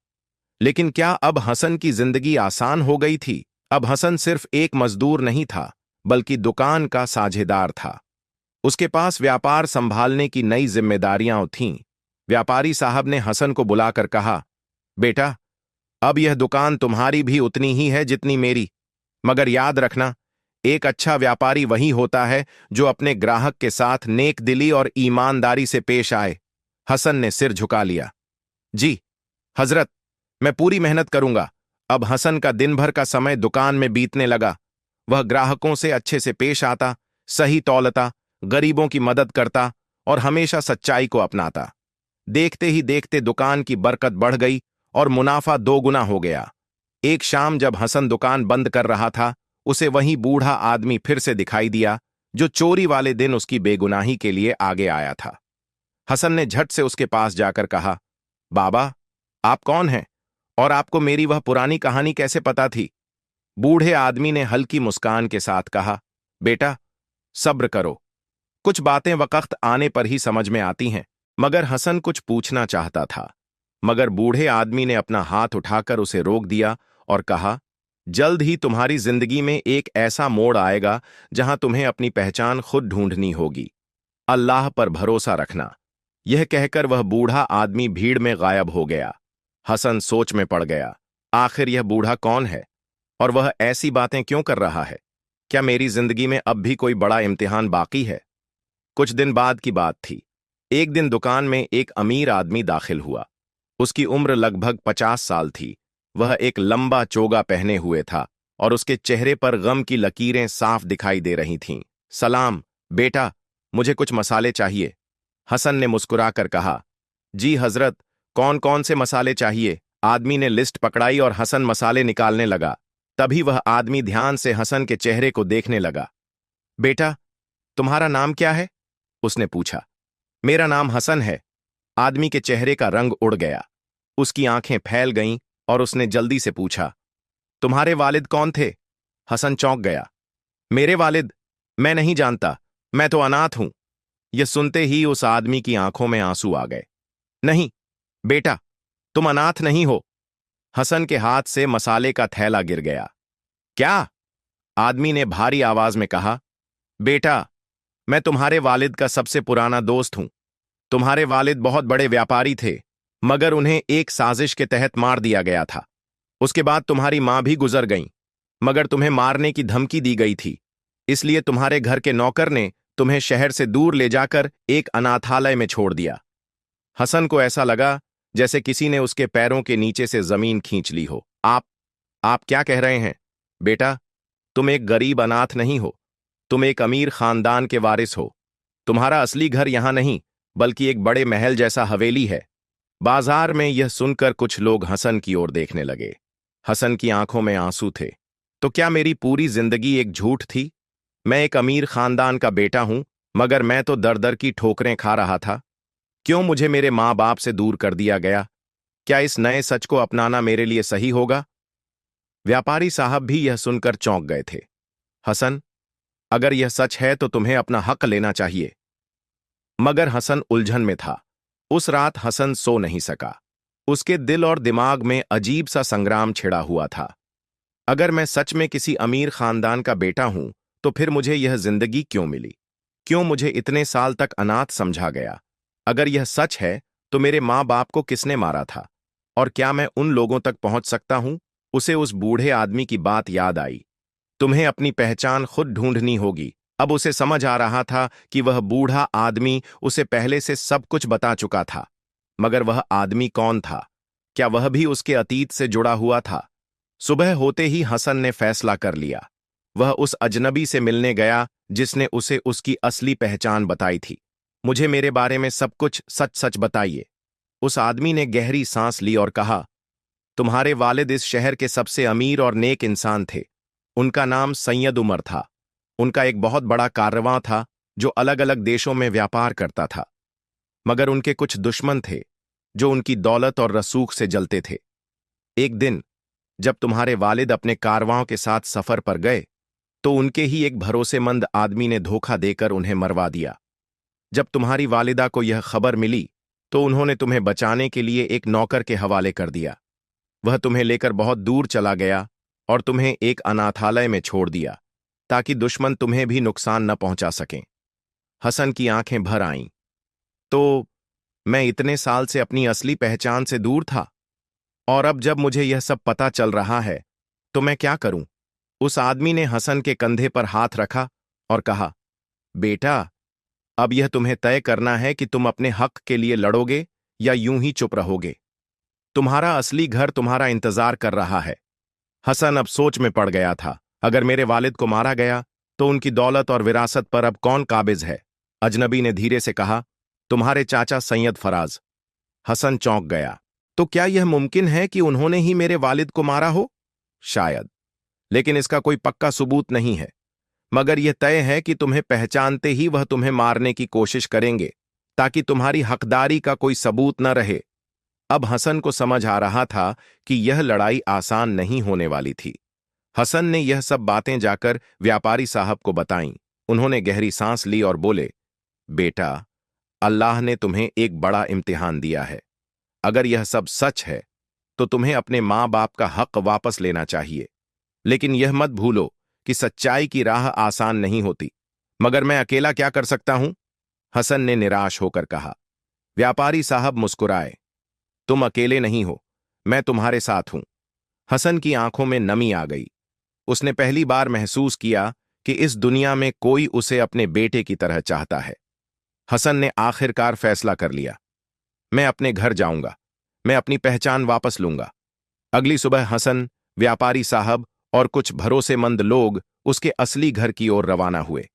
लेकिन क्या अब हसन की जिंदगी आसान हो गई थी? अब हसन सिर्फ एक मजदूर नहीं था, बल्कि दुकान का साझेदार था। उसके पास व्यापार संभालने की नई जिम्मेदारियां थीं। व्यापारी साहब ने हसन को बुलाकर कहा, बेटा, अब यह दुकान तुम्हारी भी उतनी ही है जितनी मेरी। मगर याद रखना, एक अच्छा व्यापारी वही होता है जो अपने ग्राहक के साथ नेक दिली और ईमानदारी से पेश आए। हसन ने सिर झुका लिया। जी हजरत, मैं पूरी मेहनत करूंगा। अब हसन का दिन भर का समय दुकान में बीतने लगा। वह ग्राहकों से अच्छे से पेश आता, सही तौलता, गरीबों की मदद करता और हमेशा सच्चाई को अपनाता। देखते ही देखते दुकान की बरकत बढ़ गई और मुनाफा दोगुना हो गया। एक शाम जब हसन दुकान बंद कर रहा था, उसे वही बूढ़ा आदमी फिर से दिखाई दिया, जो चोरी वाले दिन उसकी बेगुनाही के लिए आगे आया था। हसन ने झट से उसके पास जाकर कहा, बाबा, आप कौन हैं और आपको मेरी वह पुरानी कहानी कैसे पता थी? बूढ़े आदमी ने हल्की मुस्कान के साथ कहा, बेटा, सब्र करो। कुछ बातें वक्त आने पर ही समझ में आती हैं। मगर हसन कुछ पूछना चाहता था, मगर बूढ़े आदमी ने अपना हाथ उठाकर उसे रोक दिया और कहा, जल्द ही तुम्हारी जिंदगी में एक ऐसा मोड़ आएगा जहां तुम्हें अपनी पहचान खुद ढूंढनी होगी। अल्लाह पर भरोसा रखना। यह कहकर वह बूढ़ा आदमी भीड़ में गायब हो गया। हसन सोच में पड़ गया, आखिर यह बूढ़ा कौन है और वह ऐसी बातें क्यों कर रहा है? क्या मेरी जिंदगी में अब भी कोई बड़ा इम्तिहान बाकी है? कुछ दिन बाद की बात थी। एक दिन दुकान में एक अमीर आदमी दाखिल हुआ। उसकी उम्र लगभग 50 साल थी। वह एक लंबा चोगा पहने हुए था और उसके चेहरे पर गम की लकीरें साफ दिखाई दे रही थीं। सलाम बेटा, मुझे कुछ मसाले चाहिए। हसन ने मुस्कुराकर कहा, जी हजरत, कौन कौन से मसाले चाहिए? आदमी ने लिस्ट पकड़ाई और हसन मसाले निकालने लगा। तभी वह आदमी ध्यान से हसन के चेहरे को देखने लगा। बेटा, तुम्हारा नाम क्या है? उसने पूछा। मेरा नाम हसन है। आदमी के चेहरे का रंग उड़ गया। उसकी आंखें फैल गईं और उसने जल्दी से पूछा, तुम्हारे वालिद कौन थे? हसन चौंक गया। मेरे वालिद? मैं नहीं जानता, मैं तो अनाथ हूं। यह सुनते ही उस आदमी की आंखों में आंसू आ गए। नहीं बेटा, तुम अनाथ नहीं हो। हसन के हाथ से मसाले का थैला गिर गया। क्या? आदमी ने भारी आवाज में कहा, बेटा, मैं तुम्हारे वालिद का सबसे पुराना दोस्त हूं। तुम्हारे वालिद बहुत बड़े व्यापारी थे, मगर उन्हें एक साजिश के तहत मार दिया गया था। उसके बाद तुम्हारी मां भी गुजर गईं, मगर तुम्हें मारने की धमकी दी गई थी। इसलिए तुम्हारे घर के नौकर ने तुम्हें शहर से दूर ले जाकर एक अनाथालय में छोड़ दिया। हसन को ऐसा लगा जैसे किसी ने उसके पैरों के नीचे से जमीन खींच ली हो। आप क्या कह रहे हैं? बेटा, तुम एक गरीब अनाथ नहीं हो, तुम एक अमीर खानदान के वारिस हो। तुम्हारा असली घर यहां नहीं, बल्कि एक बड़े महल जैसा हवेली है। बाजार में यह सुनकर कुछ लोग हसन की ओर देखने लगे। हसन की आंखों में आंसू थे। तो क्या मेरी पूरी जिंदगी एक झूठ थी? मैं एक अमीर खानदान का बेटा हूं, मगर मैं तो दर दर की ठोकरें खा रहा था। क्यों मुझे मेरे मां बाप से दूर कर दिया गया? क्या इस नए सच को अपनाना मेरे लिए सही होगा? व्यापारी साहब भी यह सुनकर चौंक गए थे। हसन, अगर यह सच है तो तुम्हें अपना हक लेना चाहिए। मगर हसन उलझन में था। उस रात हसन सो नहीं सका। उसके दिल और दिमाग में अजीब सा संग्राम छिड़ा हुआ था। अगर मैं सच में किसी अमीर खानदान का बेटा हूं तो फिर मुझे यह जिंदगी क्यों मिली? क्यों मुझे इतने साल तक अनाथ समझा गया? अगर यह सच है तो मेरे माँ बाप को किसने मारा था? और क्या मैं उन लोगों तक पहुंच सकता हूं? उसे उस बूढ़े आदमी की बात याद आई। तुम्हें अपनी पहचान खुद ढूंढनी होगी। अब उसे समझ आ रहा था कि वह बूढ़ा आदमी उसे पहले से सब कुछ बता चुका था। मगर वह आदमी कौन था? क्या वह भी उसके अतीत से जुड़ा हुआ था? सुबह होते ही हसन ने फैसला कर लिया। वह उस अजनबी से मिलने गया जिसने उसे उसकी असली पहचान बताई थी। मुझे मेरे बारे में सब कुछ सच सच बताइए। उस आदमी ने गहरी सांस ली और कहा, तुम्हारे वालिद इस शहर के सबसे अमीर और नेक इंसान थे। उनका नाम सैयद उमर था। उनका एक बहुत बड़ा कारवां था जो अलग अलग देशों में व्यापार करता था। मगर उनके कुछ दुश्मन थे जो उनकी दौलत और रसूख से जलते थे। एक दिन जब तुम्हारे वालिद अपने कारवां के साथ सफर पर गए तो उनके ही एक भरोसेमंद आदमी ने धोखा देकर उन्हें मरवा दिया। जब तुम्हारी वालिदा को यह खबर मिली तो उन्होंने तुम्हें बचाने के लिए एक नौकर के हवाले कर दिया। वह तुम्हें लेकर बहुत दूर चला गया और तुम्हें एक अनाथालय में छोड़ दिया ताकि दुश्मन तुम्हें भी नुकसान न पहुंचा सकें। हसन की आंखें भर आईं। तो मैं इतने साल से अपनी असली पहचान से दूर था, और अब जब मुझे यह सब पता चल रहा है तो मैं क्या करूं? उस आदमी ने हसन के कंधे पर हाथ रखा और कहा, बेटा, अब यह तुम्हें तय करना है कि तुम अपने हक के लिए लड़ोगे या यूं ही चुप रहोगे। तुम्हारा असली घर तुम्हारा इंतजार कर रहा है। हसन अब सोच में पड़ गया था। अगर मेरे वालिद को मारा गया तो उनकी दौलत और विरासत पर अब कौन काबिज है? अजनबी ने धीरे से कहा, तुम्हारे चाचा सैयद फराज। हसन चौंक गया। तो क्या यह मुमकिन है कि उन्होंने ही मेरे वालिद को मारा हो? शायद, लेकिन इसका कोई पक्का सबूत नहीं है। मगर यह तय है कि तुम्हें पहचानते ही वह तुम्हें मारने की कोशिश करेंगे ताकि तुम्हारी हकदारी का कोई सबूत न रहे। अब हसन को समझ आ रहा था कि यह लड़ाई आसान नहीं होने वाली थी। हसन ने यह सब बातें जाकर व्यापारी साहब को बताईं। उन्होंने गहरी सांस ली और बोले, बेटा, अल्लाह ने तुम्हें एक बड़ा इम्तिहान दिया है। अगर यह सब सच है तो तुम्हें अपने माँ बाप का हक वापस लेना चाहिए। लेकिन यह मत भूलो कि सच्चाई की राह आसान नहीं होती। मगर मैं अकेला क्या कर सकता हूं? हसन ने निराश होकर कहा। व्यापारी साहब मुस्कुराए। तुम अकेले नहीं हो, मैं तुम्हारे साथ हूं। हसन की आंखों में नमी आ गई। उसने पहली बार महसूस किया कि इस दुनिया में कोई उसे अपने बेटे की तरह चाहता है। हसन ने आखिरकार फैसला कर लिया, मैं अपने घर जाऊंगा। मैं अपनी पहचान वापस लूंगा। अगली सुबह हसन, व्यापारी साहब और कुछ भरोसेमंद लोग उसके असली घर की ओर रवाना हुए।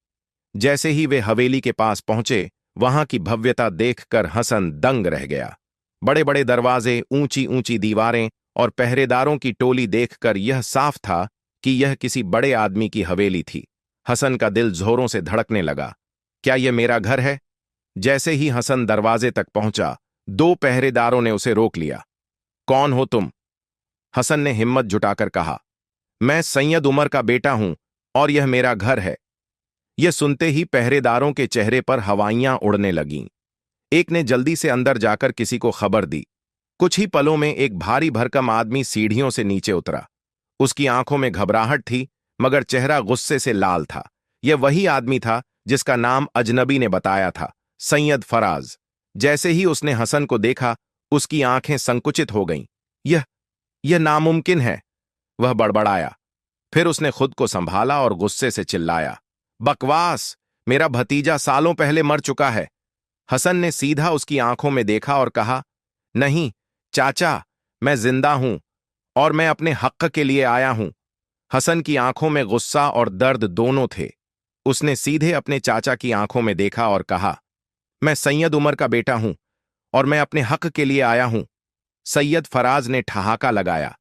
जैसे ही वे हवेली के पास पहुंचे, वहां की भव्यता देखकर हसन दंग रह गया। बड़े बड़े दरवाजे, ऊंची ऊंची दीवारें और पहरेदारों की टोली देखकर यह साफ था कि यह किसी बड़े आदमी की हवेली थी। हसन का दिल जोरों से धड़कने लगा। क्या यह मेरा घर है? जैसे ही हसन दरवाजे तक पहुंचा, दो पहरेदारों ने उसे रोक लिया। कौन हो तुम? हसन ने हिम्मत जुटाकर कहा, मैं सैयद उमर का बेटा हूं और यह मेरा घर है। यह सुनते ही पहरेदारों के चेहरे पर हवाइयां उड़ने लगीं। एक ने जल्दी से अंदर जाकर किसी को खबर दी। कुछ ही पलों में एक भारी भरकम आदमी सीढ़ियों से नीचे उतरा। उसकी आंखों में घबराहट थी, मगर चेहरा गुस्से से लाल था। यह वही आदमी था जिसका नाम अजनबी ने बताया था, सैयद फराज। जैसे ही उसने हसन को देखा, उसकी आंखें संकुचित हो गईं। यह नामुमकिन है, वह बड़बड़ाया। फिर उसने खुद को संभाला और गुस्से से चिल्लाया, बकवास! मेरा भतीजा सालों पहले मर चुका है। हसन ने सीधा उसकी आंखों में देखा और कहा, नहीं चाचा, मैं जिंदा हूं और मैं अपने हक के लिए आया हूं। हसन की आंखों में गुस्सा और दर्द दोनों थे। उसने सीधे अपने चाचा की आंखों में देखा और कहा, मैं सैयद उमर का बेटा हूं और मैं अपने हक के लिए आया हूं। सैयद फराज ने ठहाका लगाया,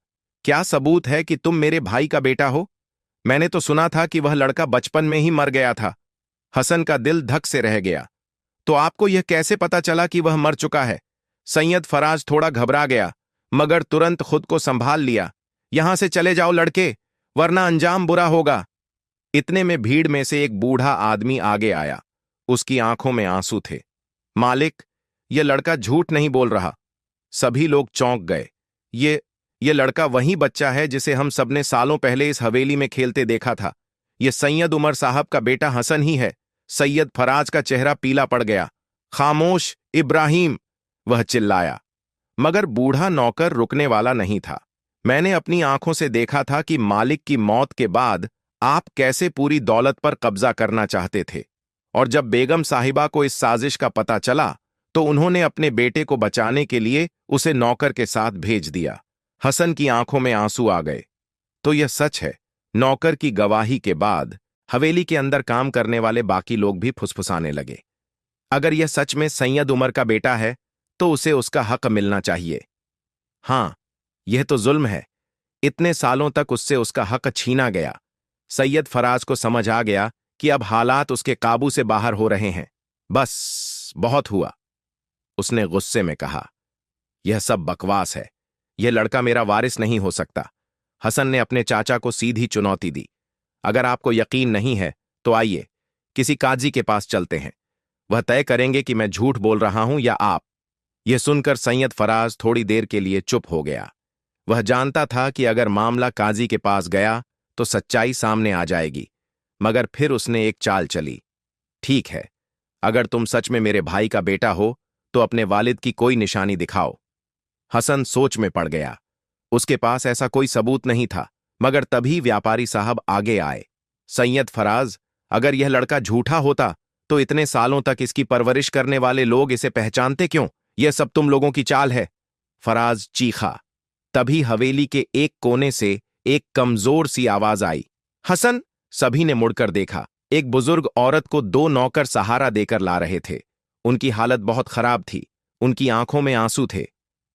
क्या सबूत है कि तुम मेरे भाई का बेटा हो? मैंने तो सुना था कि वह लड़का बचपन में ही मर गया था। हसन का दिल धक से रह गया। तो आपको यह कैसे पता चला कि वह मर चुका है? सैयद फराज थोड़ा घबरा गया, मगर तुरंत खुद को संभाल लिया। यहां से चले जाओ लड़के, वरना अंजाम बुरा होगा। इतने में भीड़ में से एक बूढ़ा आदमी आगे आया। उसकी आंखों में आंसू थे। मालिक, यह लड़का झूठ नहीं बोल रहा। सभी लोग चौंक गए। ये ये लड़का वही बच्चा है जिसे हम सबने सालों पहले इस हवेली में खेलते देखा था। ये सैयद उमर साहब का बेटा हसन ही है। सैयद फराज का चेहरा पीला पड़ गया। खामोश इब्राहिम, वह चिल्लाया। मगर बूढ़ा नौकर रुकने वाला नहीं था। मैंने अपनी आंखों से देखा था कि मालिक की मौत के बाद आप कैसे पूरी दौलत पर कब्जा करना चाहते थे, और जब बेगम साहिबा को इस साजिश का पता चला तो उन्होंने अपने बेटे को बचाने के लिए उसे नौकर के साथ भेज दिया। हसन की आंखों में आंसू आ गए। तो यह सच है। नौकर की गवाही के बाद हवेली के अंदर काम करने वाले बाकी लोग भी फुसफुसाने लगे। अगर यह सच में सैयद उमर का बेटा है तो उसे उसका हक मिलना चाहिए। हां, यह तो जुल्म है। इतने सालों तक उससे उसका हक छीना गया। सैयद फराज को समझ आ गया कि अब हालात उसके काबू से बाहर हो रहे हैं। बस, बहुत हुआ। उसने गुस्से में कहा, यह सब बकवास है। यह लड़का मेरा वारिस नहीं हो सकता। हसन ने अपने चाचा को सीधी चुनौती दी। अगर आपको यकीन नहीं है तो आइए, किसी काजी के पास चलते हैं। वह तय करेंगे कि मैं झूठ बोल रहा हूं या आप। यह सुनकर सैयद फराज थोड़ी देर के लिए चुप हो गया। वह जानता था कि अगर मामला काजी के पास गया तो सच्चाई सामने आ जाएगी। मगर फिर उसने एक चाल चली। ठीक है, अगर तुम सच में मेरे भाई का बेटा हो तो अपने वालिद की कोई निशानी दिखाओ। हसन सोच में पड़ गया। उसके पास ऐसा कोई सबूत नहीं था। मगर तभी व्यापारी साहब आगे आए। सैयद फराज, अगर यह लड़का झूठा होता तो इतने सालों तक इसकी परवरिश करने वाले लोग इसे पहचानते क्यों? यह सब तुम लोगों की चाल है। फराज चीखा। तभी हवेली के एक कोने से एक कमजोर सी आवाज आई, हसन। सभी ने मुड़कर देखा। एक बुजुर्ग औरत को दो नौकर सहारा देकर ला रहे थे। उनकी हालत बहुत खराब थी। उनकी आंखों में आंसू थे।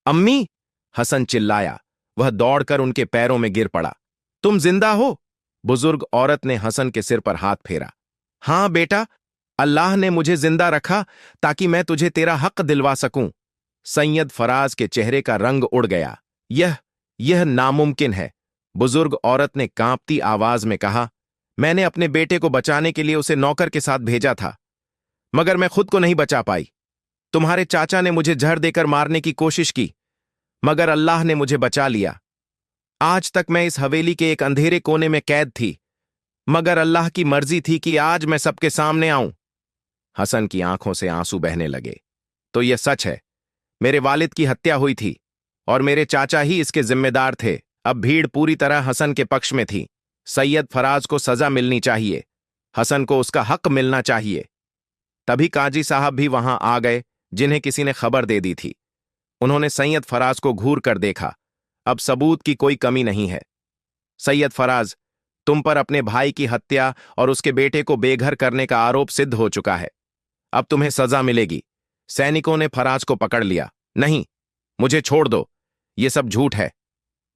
अम्मी, हसन चिल्लाया। वह दौड़कर उनके पैरों में गिर पड़ा। तुम जिंदा हो? बुजुर्ग औरत ने हसन के सिर पर हाथ फेरा। हां बेटा, अल्लाह ने मुझे जिंदा रखा ताकि मैं तुझे तेरा हक दिलवा सकूं। सैयद फराज के चेहरे का रंग उड़ गया। यह नामुमकिन है। बुजुर्ग औरत ने कांपती आवाज में कहा, मैंने अपने बेटे को बचाने के लिए उसे नौकर के साथ भेजा था, मगर मैं खुद को नहीं बचा पाई। तुम्हारे चाचा ने मुझे जहर देकर मारने की कोशिश की, मगर अल्लाह ने मुझे बचा लिया। आज तक मैं इस हवेली के एक अंधेरे कोने में कैद थी, मगर अल्लाह की मर्जी थी कि आज मैं सबके सामने आऊं। हसन की आंखों से आंसू बहने लगे। तो यह सच है, मेरे वालिद की हत्या हुई थी और मेरे चाचा ही इसके जिम्मेदार थे। अब भीड़ पूरी तरह हसन के पक्ष में थी। सैयद फराज को सजा मिलनी चाहिए। हसन को उसका हक मिलना चाहिए। तभी काजी साहब भी वहां आ गए, जिन्हें किसी ने खबर दे दी थी। उन्होंने सैयद फराज को घूर कर देखा। अब सबूत की कोई कमी नहीं है। सैयद फराज, तुम पर अपने भाई की हत्या और उसके बेटे को बेघर करने का आरोप सिद्ध हो चुका है। अब तुम्हें सजा मिलेगी। सैनिकों ने फराज को पकड़ लिया। नहीं, मुझे छोड़ दो, ये सब झूठ है।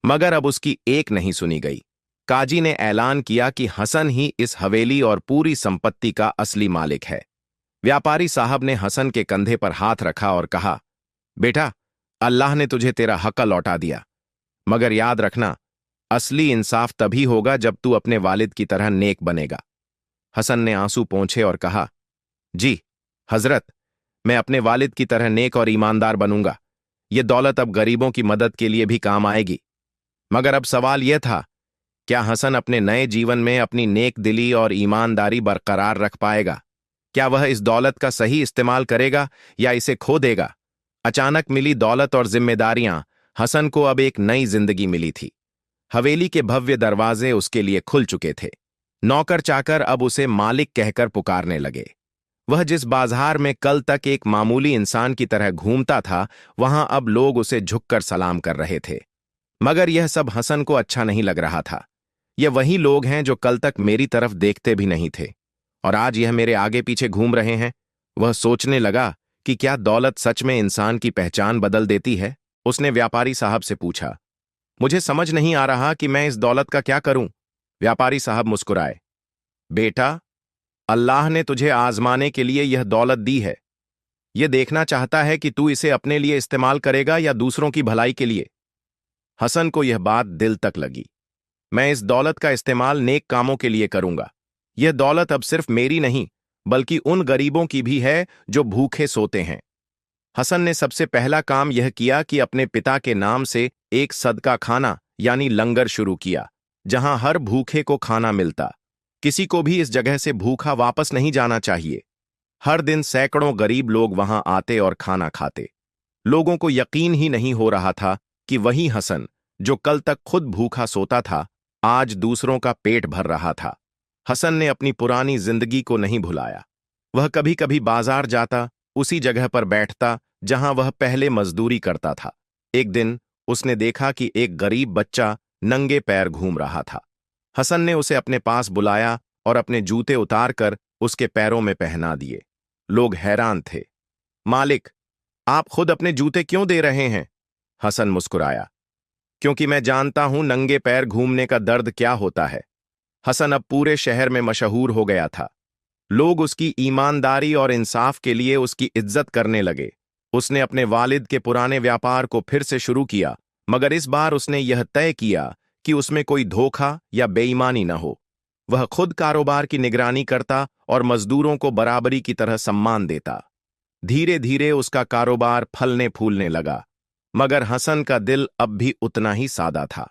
मगर अब उसकी एक नहीं सुनी गई। काजी ने ऐलान किया कि हसन ही इस हवेली और पूरी संपत्ति का असली मालिक है। व्यापारी साहब ने हसन के कंधे पर हाथ रखा और कहा, बेटा, अल्लाह ने तुझे तेरा हक लौटा दिया, मगर याद रखना, असली इंसाफ तभी होगा जब तू अपने वालिद की तरह नेक बनेगा। हसन ने आंसू पोंछे और कहा, जी हजरत, मैं अपने वालिद की तरह नेक और ईमानदार बनूंगा। यह दौलत अब गरीबों की मदद के लिए भी काम आएगी। मगर अब सवाल यह था, क्या हसन अपने नए जीवन में अपनी नेक दिली और ईमानदारी बरकरार रख पाएगा? क्या वह इस दौलत का सही इस्तेमाल करेगा या इसे खो देगा? अचानक मिली दौलत और जिम्मेदारियां हसन को अब एक नई जिंदगी मिली थी। हवेली के भव्य दरवाजे उसके लिए खुल चुके थे। नौकर चाकर अब उसे मालिक कहकर पुकारने लगे। वह जिस बाजार में कल तक एक मामूली इंसान की तरह घूमता था, वहां अब लोग उसे झुककर सलाम कर रहे थे। मगर यह सब हसन को अच्छा नहीं लग रहा था। ये वही लोग हैं जो कल तक मेरी तरफ देखते भी नहीं थे, और आज यह मेरे आगे पीछे घूम रहे हैं। वह सोचने लगा कि क्या दौलत सच में इंसान की पहचान बदल देती है? उसने व्यापारी साहब से पूछा, मुझे समझ नहीं आ रहा कि मैं इस दौलत का क्या करूं। व्यापारी साहब मुस्कुराए, बेटा, अल्लाह ने तुझे आजमाने के लिए यह दौलत दी है। यह देखना चाहता है कि तू इसे अपने लिए इस्तेमाल करेगा या दूसरों की भलाई के लिए। हसन को यह बात दिल तक लगी। मैं इस दौलत का इस्तेमाल नेक कामों के लिए करूंगा। यह दौलत अब सिर्फ मेरी नहीं, बल्कि उन गरीबों की भी है जो भूखे सोते हैं। हसन ने सबसे पहला काम यह किया कि अपने पिता के नाम से एक सदका खाना यानी लंगर शुरू किया, जहां हर भूखे को खाना मिलता। किसी को भी इस जगह से भूखा वापस नहीं जाना चाहिए। हर दिन सैकड़ों गरीब लोग वहां आते और खाना खाते। लोगों को यकीन ही नहीं हो रहा था कि वही हसन, जो कल तक खुद भूखा सोता था, आज दूसरों का पेट भर रहा था। हसन ने अपनी पुरानी जिंदगी को नहीं भुलाया। वह कभी कभी बाजार जाता, उसी जगह पर बैठता जहां वह पहले मजदूरी करता था। एक दिन उसने देखा कि एक गरीब बच्चा नंगे पैर घूम रहा था। हसन ने उसे अपने पास बुलाया और अपने जूते उतारकर उसके पैरों में पहना दिए। लोग हैरान थे। मालिक, आप खुद अपने जूते क्यों दे रहे हैं? हसन मुस्कुराया। क्योंकि मैं जानता हूं नंगे पैर घूमने का दर्द क्या होता है। हसन अब पूरे शहर में मशहूर हो गया था। लोग उसकी ईमानदारी और इंसाफ के लिए उसकी इज्जत करने लगे। उसने अपने वालिद के पुराने व्यापार को फिर से शुरू किया, मगर इस बार उसने यह तय किया कि उसमें कोई धोखा या बेईमानी न हो। वह खुद कारोबार की निगरानी करता और मजदूरों को बराबरी की तरह सम्मान देता। धीरे धीरे उसका कारोबार फलने फूलने लगा, मगर हसन का दिल अब भी उतना ही सादा था।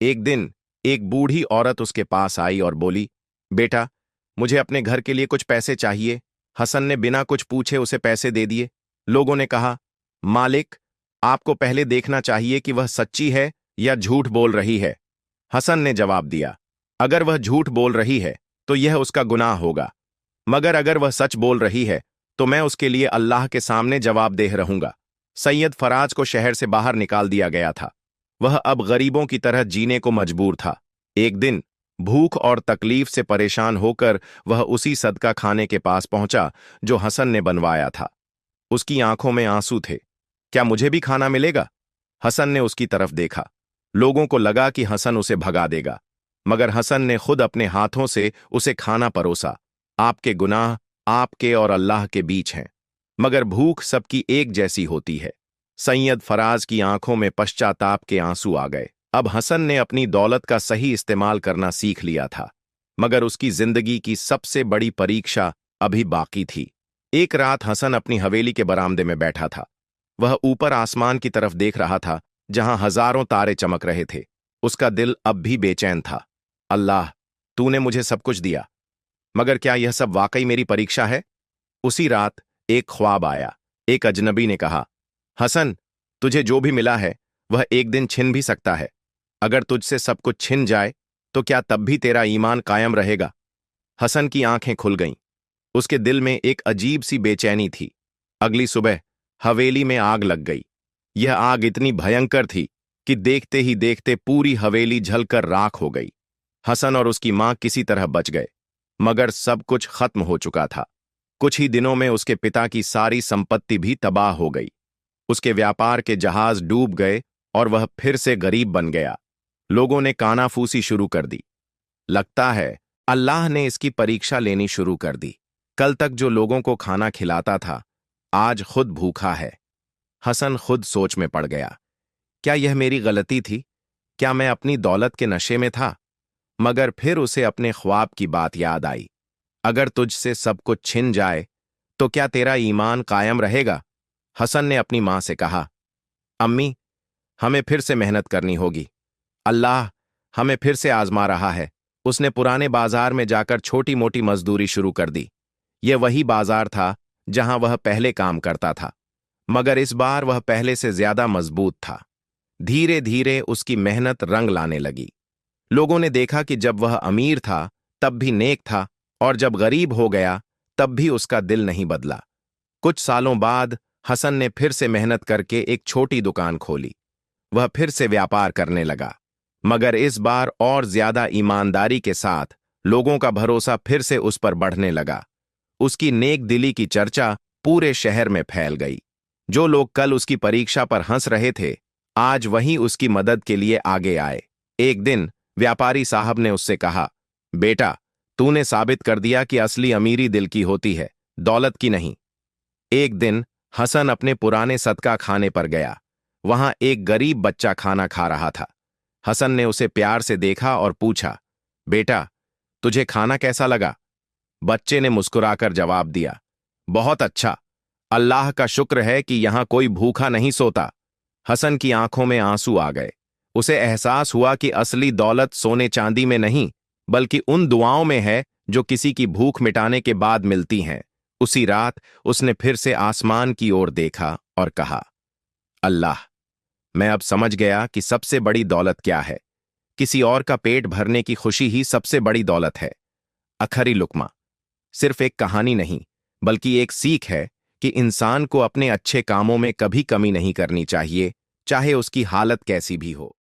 एक दिन एक बूढ़ी औरत उसके पास आई और बोली, बेटा, मुझे अपने घर के लिए कुछ पैसे चाहिए। हसन ने बिना कुछ पूछे उसे पैसे दे दिए। लोगों ने कहा, मालिक, आपको पहले देखना चाहिए कि वह सच्ची है या झूठ बोल रही है। हसन ने जवाब दिया, अगर वह झूठ बोल रही है तो यह उसका गुनाह होगा, मगर अगर वह सच बोल रही है तो मैं उसके लिए अल्लाह के सामने जवाबदेह रहूंगा। सैयद फराज को शहर से बाहर निकाल दिया गया था। वह अब गरीबों की तरह जीने को मजबूर था। एक दिन भूख और तकलीफ से परेशान होकर वह उसी सदका खाने के पास पहुंचा जो हसन ने बनवाया था। उसकी आंखों में आंसू थे। क्या मुझे भी खाना मिलेगा? हसन ने उसकी तरफ देखा। लोगों को लगा कि हसन उसे भगा देगा, मगर हसन ने खुद अपने हाथों से उसे खाना परोसा। आपके गुनाह आपके और अल्लाह के बीच हैं, मगर भूख सबकी एक जैसी होती है। सैयद फराज की आंखों में पश्चाताप के आंसू आ गए। अब हसन ने अपनी दौलत का सही इस्तेमाल करना सीख लिया था, मगर उसकी जिंदगी की सबसे बड़ी परीक्षा अभी बाकी थी। एक रात हसन अपनी हवेली के बरामदे में बैठा था। वह ऊपर आसमान की तरफ देख रहा था, जहां हजारों तारे चमक रहे थे। उसका दिल अब भी बेचैन था। अल्लाह, तूने मुझे सब कुछ दिया, मगर क्या यह सब वाकई मेरी परीक्षा है? उसी रात एक ख्वाब आया। एक अजनबी ने कहा, हसन, तुझे जो भी मिला है वह एक दिन छिन भी सकता है। अगर तुझसे सब कुछ छिन जाए तो क्या तब भी तेरा ईमान कायम रहेगा? हसन की आंखें खुल गईं। उसके दिल में एक अजीब सी बेचैनी थी। अगली सुबह हवेली में आग लग गई। यह आग इतनी भयंकर थी कि देखते ही देखते पूरी हवेली जलकर राख हो गई। हसन और उसकी मां किसी तरह बच गए, मगर सब कुछ खत्म हो चुका था। कुछ ही दिनों में उसके पिता की सारी संपत्ति भी तबाह हो गई। उसके व्यापार के जहाज डूब गए और वह फिर से गरीब बन गया। लोगों ने कानाफूसी शुरू कर दी। लगता है अल्लाह ने इसकी परीक्षा लेनी शुरू कर दी। कल तक जो लोगों को खाना खिलाता था, आज खुद भूखा है। हसन खुद सोच में पड़ गया। क्या यह मेरी गलती थी? क्या मैं अपनी दौलत के नशे में था? मगर फिर उसे अपने ख्वाब की बात याद आई। अगर तुझसे सब कुछ छिन जाए तो क्या तेरा ईमान कायम रहेगा? हसन ने अपनी मां से कहा, अम्मी, हमें फिर से मेहनत करनी होगी। अल्लाह हमें फिर से आजमा रहा है। उसने पुराने बाजार में जाकर छोटी मोटी मजदूरी शुरू कर दी। यह वही बाजार था जहां वह पहले काम करता था, मगर इस बार वह पहले से ज्यादा मजबूत था। धीरे धीरे उसकी मेहनत रंग लाने लगी। लोगों ने देखा कि जब वह अमीर था तब भी नेक था, और जब गरीब हो गया तब भी उसका दिल नहीं बदला। कुछ सालों बाद हसन ने फिर से मेहनत करके एक छोटी दुकान खोली। वह फिर से व्यापार करने लगा, मगर इस बार और ज्यादा ईमानदारी के साथ। लोगों का भरोसा फिर से उस पर बढ़ने लगा। उसकी नेक दिली की चर्चा पूरे शहर में फैल गई। जो लोग कल उसकी परीक्षा पर हंस रहे थे, आज वहीं उसकी मदद के लिए आगे आए। एक दिन व्यापारी साहब ने उससे कहा, बेटा, तूने साबित कर दिया कि असली अमीरी दिल की होती है, दौलत की नहीं। एक दिन हसन अपने पुराने सदका खाने पर गया। वहां एक गरीब बच्चा खाना खा रहा था। हसन ने उसे प्यार से देखा और पूछा, बेटा, तुझे खाना कैसा लगा? बच्चे ने मुस्कुराकर जवाब दिया, बहुत अच्छा। अल्लाह का शुक्र है कि यहां कोई भूखा नहीं सोता। हसन की आंखों में आंसू आ गए। उसे एहसास हुआ कि असली दौलत सोने चांदी में नहीं, बल्कि उन दुआओं में है जो किसी की भूख मिटाने के बाद मिलती हैं। उसी रात उसने फिर से आसमान की ओर देखा और कहा, अल्लाह, मैं अब समझ गया कि सबसे बड़ी दौलत क्या है। किसी और का पेट भरने की खुशी ही सबसे बड़ी दौलत है। अखरी लुकमा सिर्फ एक कहानी नहीं, बल्कि एक सीख है कि इंसान को अपने अच्छे कामों में कभी कमी नहीं करनी चाहिए, चाहे उसकी हालत कैसी भी हो।